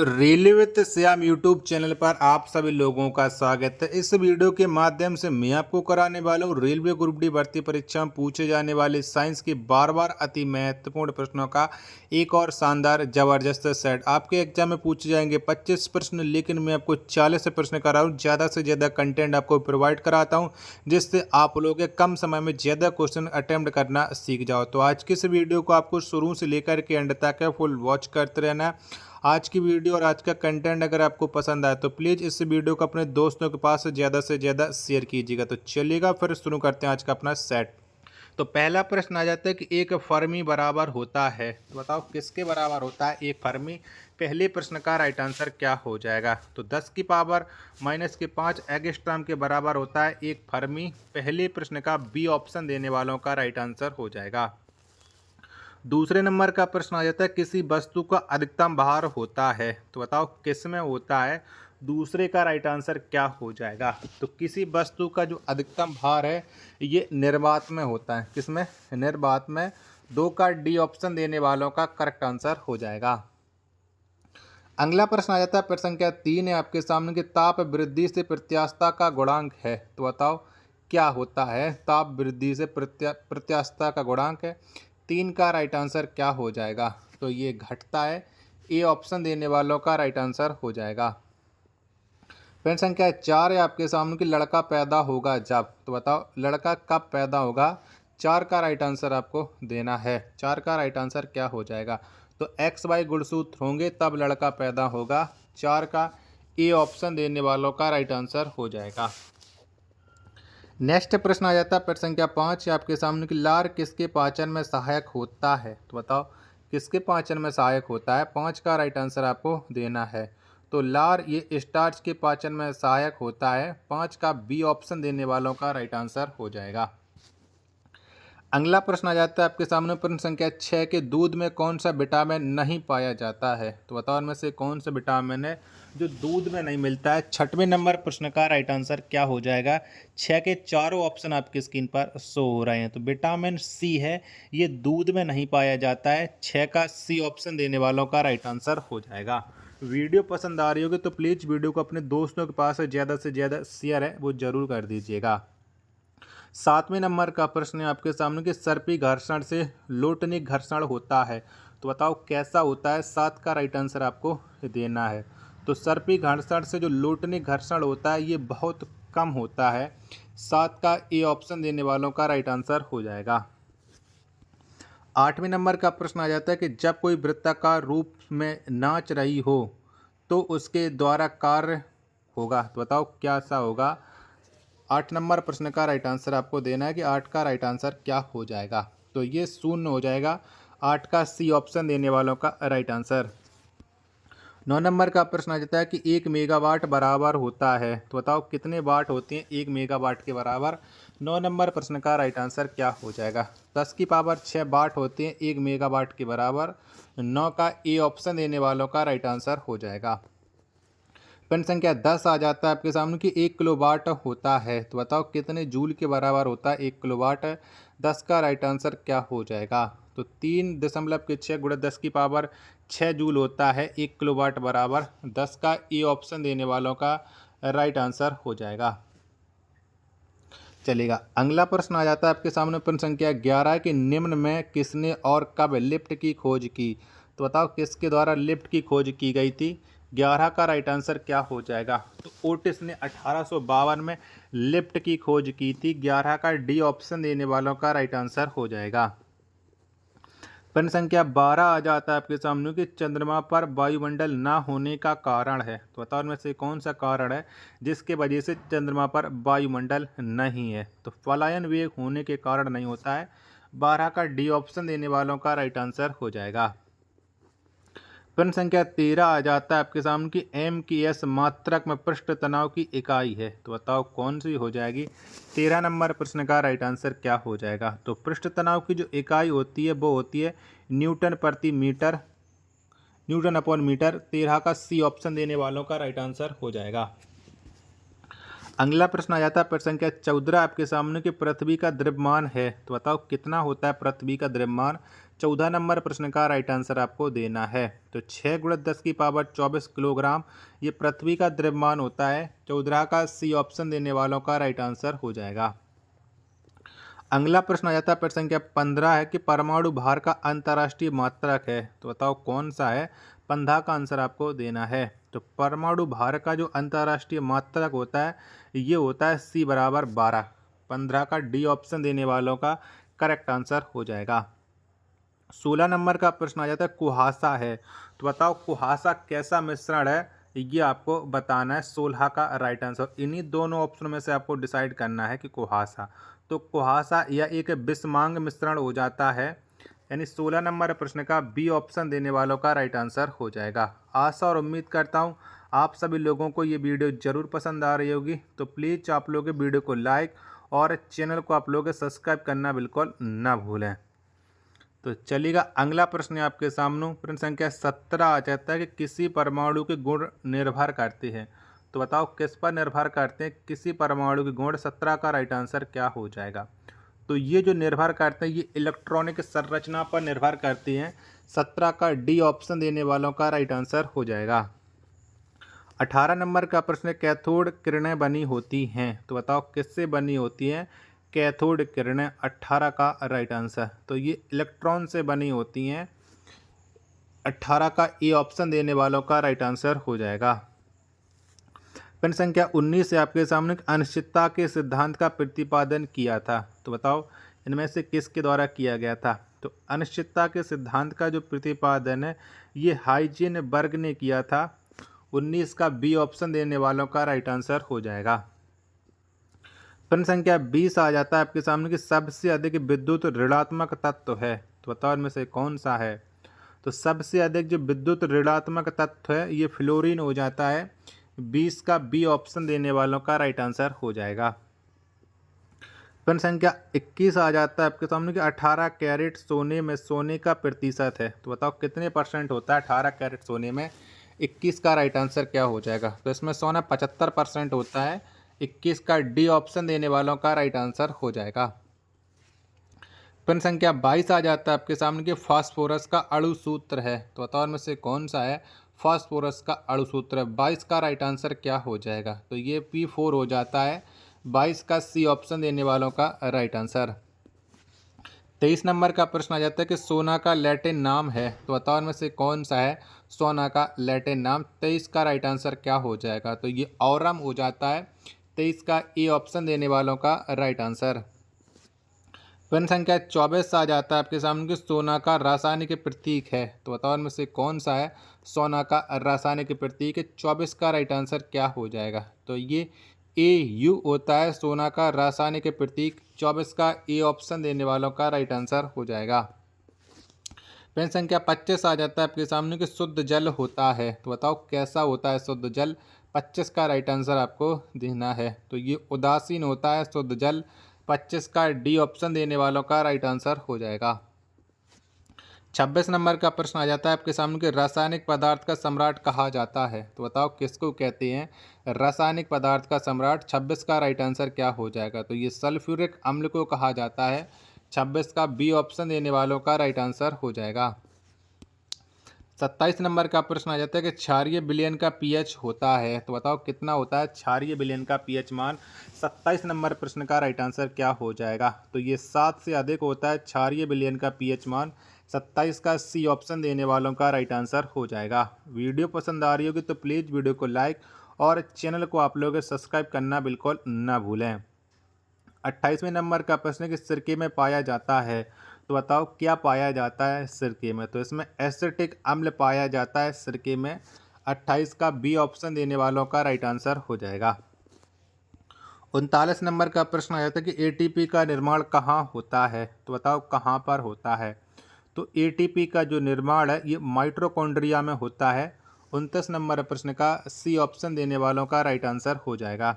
Railway with Shyam YouTube channel पर आप सभी लोगों का स्वागत है। इस वीडियो के माध्यम से मैं आपको कराने वाला हूँ रेलवे ग्रुप डी भर्ती परीक्षा में पूछे जाने वाले साइंस के बार अति महत्वपूर्ण प्रश्नों का एक और शानदार जबरदस्त सेट। आपके एग्जाम में पूछे जाएंगे 25 प्रश्न, लेकिन मैं आपको 40 प्रश्न करा हूँ। ज़्यादा से ज़्यादा कंटेंट आपको प्रोवाइड कराता हूँ, जिससे आप लोग कम समय में ज़्यादा क्वेश्चन अटेम्प्ट करना सीख जाओ। तो आज की इस वीडियो को आपको शुरू से लेकर के एंड तक फुल वॉच करते रहना है। आज की वीडियो और आज का कंटेंट अगर आपको पसंद आए तो प्लीज़ इस वीडियो को अपने दोस्तों के पास से ज़्यादा शेयर कीजिएगा। तो चलिएगा फिर शुरू करते हैं आज का अपना सेट। तो पहला प्रश्न आ जाता है कि एक फर्मी बराबर होता है, तो बताओ किसके बराबर होता है एक फर्मी। पहले प्रश्न का राइट आंसर क्या हो जाएगा? तो 10 की पावर -5 एंगस्ट्रॉम के बराबर होता है एक फर्मी। पहले प्रश्न का बी ऑप्शन देने वालों का राइट आंसर हो जाएगा। दूसरे नंबर का प्रश्न आ जाता है किसी वस्तु का अधिकतम भार होता है, तो बताओ किस में होता है। दूसरे का राइट आंसर क्या हो जाएगा? तो किसी वस्तु का जो अधिकतम भार है ये निर्वात में होता है। किस में? निर्वात में। 2 का डी ऑप्शन देने वालों का करेक्ट आंसर हो जाएगा। अगला प्रश्न आ जाता है प्रश्न संख्या 3 है आपके सामने कि ताप वृद्धि से प्रत्यास्थता का गुणांक है, तो बताओ क्या होता है। ताप वृद्धि से प्रत्यास्थता का गुणांक है। 3 का राइट आंसर क्या हो जाएगा? तो ये घटता है। ए ऑप्शन देने वालों का राइट आंसर हो जाएगा। प्रश्न संख्या 4 है आपके सामने कि लड़का पैदा होगा जब, तो बताओ लड़का कब पैदा होगा। 4 का राइट आंसर आपको देना है। 4 का राइट आंसर क्या हो जाएगा? तो XY गुणसूत्र होंगे तब लड़का पैदा होगा। 4 का ए ऑप्शन देने वालों का राइट आंसर हो जाएगा। नेक्स्ट प्रश्न आ जाता है प्रश्न संख्या 5 आपके सामने कि लार किसके पाचन में सहायक होता है, तो बताओ किसके पाचन में सहायक होता है। 5 का राइट आंसर आपको देना है। तो लार ये स्टार्च के पाचन में सहायक होता है। 5 का बी ऑप्शन देने वालों का राइट आंसर हो जाएगा। अगला प्रश्न आ जाता है आपके सामने प्रश्न संख्या 6 के दूध में कौन सा विटामिन नहीं पाया जाता है, तो बताओ इनमें से कौन सा विटामिन है जो दूध में नहीं मिलता है। 6वें नंबर प्रश्न का राइट आंसर क्या हो जाएगा? 6 के चारों ऑप्शन आपकी स्क्रीन पर शो हो रहे हैं। तो विटामिन सी है, ये दूध में नहीं पाया जाता है। 6 का सी ऑप्शन देने वालों का राइट आंसर हो जाएगा। वीडियो पसंद आ रही होगी तो प्लीज़ वीडियो को अपने दोस्तों के पास से ज़्यादा शेयर है वो ज़रूर कर दीजिएगा। 7वें नंबर का प्रश्न है आपके सामने कि सर्पी घर्षण से लोटनिक घर्षण होता है, तो बताओ कैसा होता है। 7 का राइट आंसर आपको देना है। तो सर्पी घर्षण से जो लोटनिक घर्षण होता है ये बहुत कम होता है। 7 का ए ऑप्शन देने वालों का राइट आंसर हो जाएगा। 8वें नंबर का प्रश्न आ जाता है कि जब कोई वृत्ताकार रूप में नाच रही हो तो उसके द्वारा कार्य होगा, तो बताओ क्या सा होगा। 8 नंबर प्रश्न का राइट आंसर आपको देना है कि 8 का राइट आंसर क्या हो जाएगा। तो ये 0 हो जाएगा। 8 का सी ऑप्शन देने वालों का राइट आंसर। 9 नंबर का प्रश्न आ जाता है कि 1 मेगावाट बराबर होता है, तो बताओ कितने वाट होते हैं 1 मेगावाट के बराबर। 9 नंबर प्रश्न का राइट आंसर क्या हो जाएगा? 10 की पावर 6 वाट होते हैं 1 मेगावाट के बराबर। 9 का ए ऑप्शन देने वालों का राइट आंसर हो जाएगा। प्रश्न संख्या 10 आ जाता है आपके सामने कि 1 किलोवाट होता है, तो बताओ कितने जूल के बराबर होता है 1 किलोवाट। 10 का राइट आंसर क्या हो जाएगा? तो 3.6 गुणा 10 की पावर 6 जूल होता है 1 किलोवाट बराबर। 10 का ए ऑप्शन देने वालों का राइट आंसर हो जाएगा। चलेगा। अगला प्रश्न आ जाता है आपके सामने प्रश्न संख्या 11 कि निम्न में किसने और कब लिफ्ट की खोज की, तो बताओ किसके द्वारा लिफ्ट की खोज की गई थी। 11 का राइट आंसर क्या हो जाएगा? तो ओटिस ने 1852 में लिफ्ट की खोज की थी। 11 का डी ऑप्शन देने वालों का राइट आंसर हो जाएगा। प्रश्न संख्या 12 आ जाता है आपके सामने कि चंद्रमा पर वायुमंडल ना होने का कारण है, तो बताओ इनमें से कौन सा कारण है जिसके वजह से चंद्रमा पर वायुमंडल नहीं है। तो पलायन वेग होने के कारण नहीं होता है। 12 का डी ऑप्शन देने वालों का राइट आंसर हो जाएगा। प्रश्न संख्या 13 आ जाता है आपके सामने कि एम की एस मात्रक में पृष्ठ तनाव की इकाई है, तो बताओ कौन सी हो जाएगी। 13 नंबर प्रश्न का राइट आंसर क्या हो जाएगा? तो पृष्ठ तनाव की जो इकाई होती है वो होती है न्यूटन प्रति मीटर, न्यूटन अपॉन मीटर। 13 का सी ऑप्शन देने वालों का राइट आंसर हो जाएगा। अगला प्रश्न आ जाता है प्रश्न संख्या 14 आपके सामने कि पृथ्वी का द्रव्यमान है, तो बताओ कितना होता है पृथ्वी का द्रव्यमान। 14 नंबर प्रश्न का राइट आंसर आपको देना है। तो 6 × 10⁻24 किलोग्राम ये पृथ्वी का द्रव्यमान होता है। 14 का सी ऑप्शन देने वालों का राइट आंसर हो जाएगा। अगला प्रश्न आ जाता है प्रश्न संख्या 15 है कि परमाणु भार का अंतर्राष्ट्रीय मात्रक है, तो बताओ कौन सा है। 15 का आंसर आपको देना है। तो परमाणु भार का जो अंतर्राष्ट्रीय मात्रक होता है ये होता है C = 12। 15 का डी ऑप्शन देने वालों का करेक्ट आंसर हो जाएगा। 16 नंबर का प्रश्न आ जाता है कुहासा है, तो बताओ कुहासा कैसा मिश्रण है, ये आपको बताना है। 16 का राइट आंसर इन्हीं दोनों ऑप्शन में से आपको डिसाइड करना है कि कुहासा, तो कुहासा या एक विषमांग मिश्रण हो जाता है, यानी 16 नंबर प्रश्न का बी ऑप्शन देने वालों का राइट आंसर हो जाएगा। आशा और उम्मीद करता हूँ आप सभी लोगों को ये वीडियो ज़रूर पसंद आ रही होगी। तो प्लीज़ आप लोग वीडियो को लाइक और चैनल को आप लोग सब्सक्राइब करना बिल्कुल ना भूलें। तो चलिएगा अगला प्रश्न है आपके सामने। प्रश्न संख्या 17 आ जाता है कि किसी परमाणु के गुण निर्भर करते हैं, तो बताओ किस पर निर्भर करते हैं किसी परमाणु के गुण। 17 का राइट आंसर क्या हो जाएगा। तो ये जो निर्भर करते हैं ये इलेक्ट्रॉनिक संरचना पर निर्भर करती हैं। 17 का डी ऑप्शन देने वालों का राइट आंसर हो जाएगा। 18 नंबर का प्रश्न कैथोड किरणें बनी होती हैं, तो बताओ किससे बनी होती हैं कैथोड किरणें। 18 का राइट आंसर, तो ये इलेक्ट्रॉन से बनी होती हैं। 18 का ए ऑप्शन देने वालों का राइट आंसर हो जाएगा। प्रश्न संख्या 19 से आपके सामने अनिश्चितता के सिद्धांत का प्रतिपादन किया था, तो बताओ इनमें से किसके द्वारा किया गया था। तो अनिश्चितता के सिद्धांत का जो प्रतिपादन है ये हाइजेनबर्ग ने किया था। 19 का बी ऑप्शन देने वालों का राइट आंसर हो जाएगा। प्रश्न संख्या 20 आ जाता है आपके सामने कि सबसे अधिक विद्युत ऋणात्मक तत्व है, तो बताओ इनमें से कौन सा है। तो सबसे अधिक जो विद्युत ऋणात्मक तत्व है ये फ्लोरीन हो जाता है। 20 का बी ऑप्शन देने वालों का राइट आंसर हो जाएगा। प्रश्न संख्या 21 आ जाता है आपके सामने कि 18 कैरेट सोने में सोने का प्रतिशत है, तो बताओ कितने % होता है 18 कैरेट सोने में। 21 का राइट आंसर क्या हो जाएगा। तो इसमें सोना 75% होता है। 21 का डी ऑप्शन देने वालों का राइट आंसर हो जाएगा। प्रश्न संख्या 22 आ जाता है आपके सामने कि फास्फोरस का अणु सूत्र है, तो बताओ इनमें से कौन सा है फास्फोरस का अणु सूत्र। 22 का राइट आंसर क्या हो जाएगा। तो ये P4 हो जाता है। 22 का सी ऑप्शन देने वालों का राइट आंसर। 23 नंबर का प्रश्न आ जाता है कि सोना का लैटिन नाम है, तो बताओ इनमें से कौन सा है सोना का लैटिन नाम। 23 का राइट आंसर क्या हो जाएगा। तो ये औरम हो जाता है। 23 का ए ऑप्शन देने वालों का राइट आंसर। प्रश्न संख्या 24 आ जाता है आपके सामने कि सोना का रासायनिक प्रतीक है, तो बताओ इनमें से कौन सा है सोना का रासायनिक प्रतीक। 24 का राइट आंसर क्या हो जाएगा। तो ये AU होता है सोना का रासायनिक प्रतीक। 24 का ए ऑप्शन देने वालों का राइट आंसर हो जाएगा। प्रश्न संख्या 25 आ जाता है आपके सामने कि शुद्ध जल होता है, तो बताओ कैसा होता है शुद्ध जल। 25 का राइट आंसर आपको देना है। तो ये उदासीन होता है शुद्ध जल। 25 का डी ऑप्शन देने वालों का राइट आंसर हो जाएगा। 26 नंबर का प्रश्न आ जाता है आपके सामने कि रासायनिक पदार्थ का सम्राट कहा जाता है, तो बताओ किसको कहते हैं रासायनिक पदार्थ का सम्राट। 26 का राइट आंसर क्या हो जाएगा। तो ये सल्फ्यूरिक अम्ल को कहा जाता है। 26 का बी ऑप्शन देने वालों का राइट आंसर हो जाएगा। 27 नंबर का प्रश्न आ जाता है कि क्षारीय विलयन का पीएच होता है, तो बताओ कितना होता है क्षारीय विलयन का पीएच मान। 27 नंबर प्रश्न का राइट आंसर क्या हो जाएगा। तो ये 7 से अधिक होता है क्षारीय विलयन का पीएच मान। 27 का सी ऑप्शन देने वालों का राइट आंसर हो जाएगा। वीडियो पसंद आ रही होगी तो प्लीज़ वीडियो को लाइक और चैनल को आप लोग सब्सक्राइब करना बिल्कुल ना भूलें। 28वें नंबर का प्रश्न है कि सिरके में पाया जाता है, तो बताओ क्या पाया जाता है सिरके में। तो इसमें एसिटिक अम्ल पाया जाता है सिरके में। 28 का बी ऑप्शन देने वालों का राइट आंसर हो जाएगा। 39 नंबर का प्रश्न आ जाता है कि ATP का निर्माण कहाँ होता है, तो बताओ कहाँ पर होता है। तो ATP का जो निर्माण है ये माइटोकॉन्ड्रिया में होता है। 29 नंबर प्रश्न का सी ऑप्शन देने वालों का राइट आंसर हो जाएगा।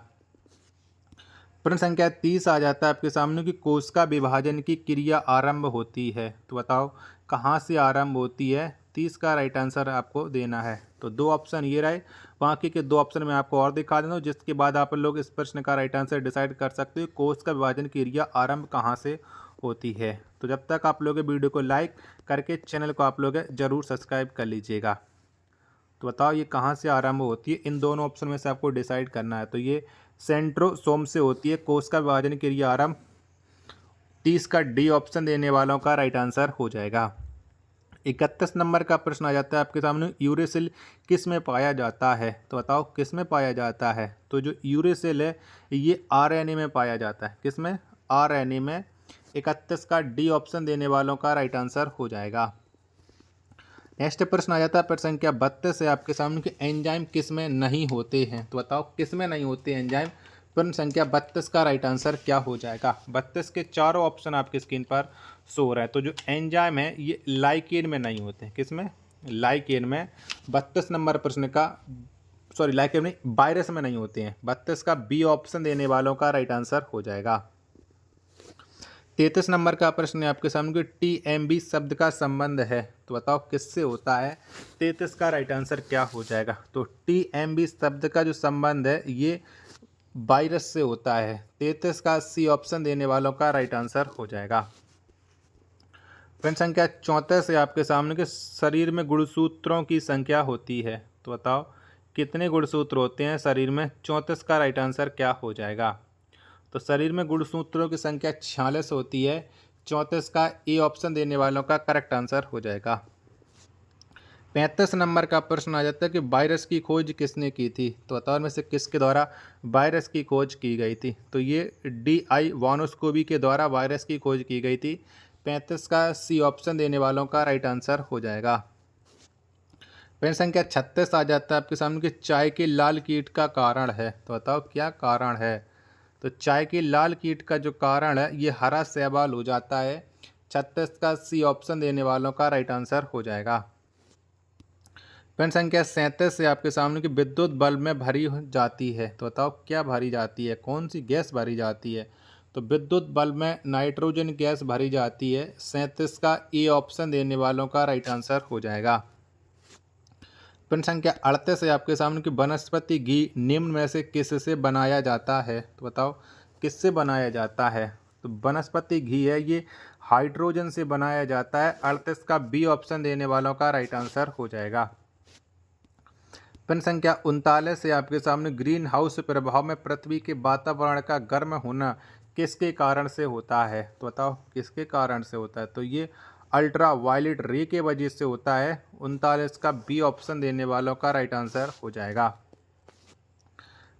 प्रश्न संख्या 30 आ जाता है आपके सामने कि कोशिका विभाजन की क्रिया आरंभ होती है, तो बताओ कहाँ से आरंभ होती है। 30 का राइट आंसर आपको देना है। तो 2 ऑप्शन ये रहे, बाकी के 2 ऑप्शन मैं आपको और दिखा देता हूँ, जिसके बाद आप लोग इस प्रश्न का राइट आंसर डिसाइड कर सकते हो। कोष का विभाजन क्रिया आरंभ कहाँ से होती है। तो जब तक आप लोग वीडियो को लाइक करके चैनल को आप लोग ज़रूर सब्सक्राइब कर लीजिएगा। तो बताओ ये कहाँ से आरंभ होती है, इन दोनों ऑप्शन में से आपको डिसाइड करना है। तो ये सेंट्रोसोम से होती है कोष का विभाजन क्रिया आरंभ। 30 का डी ऑप्शन देने वालों का राइट आंसर हो जाएगा। 31 नंबर का प्रश्न आ जाता है आपके सामने, यूरेसिल किस में पाया जाता है। तो बताओ किस में पाया जाता है। तो जो यूरेसिल है ये आरएनए में पाया जाता है। किस में? आरएनए में। 31 का डी ऑप्शन देने वालों का राइट आंसर हो जाएगा। नेक्स्ट प्रश्न आ जाता है प्रश्न संख्या 32 है आपके सामने कि एंजाइम किस में नहीं होते हैं। तो बताओ किस में नहीं होते एंजाइम। प्रश्न संख्या 32 का राइट आंसर क्या हो जाएगा। 32 के चारों ऑप्शन आपकी स्क्रीन पर शो हो रहा है। तो जो एंजाइम है ये लाइकेन में नहीं होते। किस में? लाइकेन में। 32 नंबर प्रश्न का लाइकेन में, वायरस में नहीं होते हैं। 32 का बी ऑप्शन देने वालों का राइट आंसर हो जाएगा। 33 नंबर का प्रश्न है आपके सामने, टीएमबी शब्द का संबंध है। तो बताओ किससे होता है। 33 का राइट आंसर क्या हो जाएगा। तो टीएमबी शब्द का जो संबंध है ये वायरस से होता है। 33 का सी ऑप्शन देने वालों का राइट आंसर हो जाएगा। प्रश्न संख्या 34 है आपके सामने कि शरीर में गुणसूत्रों की संख्या होती है। तो बताओ कितने गुणसूत्र होते हैं शरीर में। 34 का राइट आंसर क्या हो जाएगा। तो शरीर में गुणसूत्रों की संख्या 46 होती है। 34 का ए ऑप्शन देने वालों का करेक्ट आंसर हो जाएगा। 35 नंबर का प्रश्न आ जाता है कि वायरस की खोज किसने की थी। तो बताओ में से किसके द्वारा वायरस की खोज की गई थी। तो ये डी.आई. वानोस्कोबी के द्वारा वायरस की खोज की गई थी। 35 का सी ऑप्शन देने वालों का राइट आंसर हो जाएगा। प्रश्न संख्या 36 आ जाता है आपके सामने कि चाय के लाल कीट का कारण है। तो बताओ क्या कारण है। तो चाय के लाल कीट का जो कारण है ये हरा शैवाल हो जाता है। 36 का सी ऑप्शन देने वालों का राइट आंसर हो जाएगा। प्रश्न संख्या 37 से आपके सामने कि विद्युत बल्ब में भरी जाती है। तो बताओ क्या भरी जाती है, कौन सी गैस भरी जाती है। तो विद्युत बल्ब में नाइट्रोजन गैस भरी जाती है। 37 का ए ऑप्शन देने वालों का राइट आंसर हो जाएगा। प्रश्न संख्या 38 है आपके सामने कि वनस्पति घी निम्न में से किससे बनाया जाता है। तो बताओ किससे बनाया जाता है। तो वनस्पति घी है ये हाइड्रोजन से बनाया जाता है। 38 का बी ऑप्शन देने वालों का राइट आंसर हो जाएगा। प्रश्न संख्या 39 से आपके सामने ग्रीन हाउस प्रभाव में पृथ्वी के वातावरण का गर्म होना किसके कारण से होता है। तो बताओ किसके कारण से होता है। तो ये अल्ट्रा वायलेट रे के वजह से होता है। 39 का बी ऑप्शन देने वालों का राइट आंसर हो जाएगा।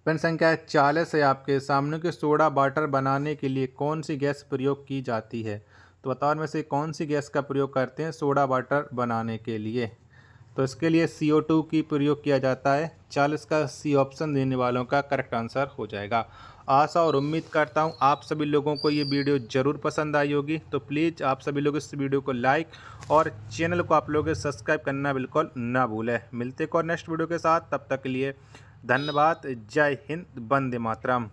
प्रश्न संख्या 40 है आपके सामने कि सोडा वाटर बनाने के लिए कौन सी गैस प्रयोग की जाती है। तो बताओ में से कौन सी गैस का प्रयोग करते हैं सोडा वाटर बनाने के लिए। तो इसके लिए CO2 की प्रयोग किया जाता है। 40 का सी ऑप्शन देने वालों का करेक्ट आंसर हो जाएगा। आशा और उम्मीद करता हूँ आप सभी लोगों को ये वीडियो ज़रूर पसंद आई होगी। तो प्लीज़ आप सभी लोग इस वीडियो को लाइक और चैनल को आप लोग सब्सक्राइब करना बिल्कुल ना भूलें। मिलते हैं और नेक्स्ट वीडियो के साथ, तब तक के लिए धन्यवाद। जय हिंद, वंदे मातरम।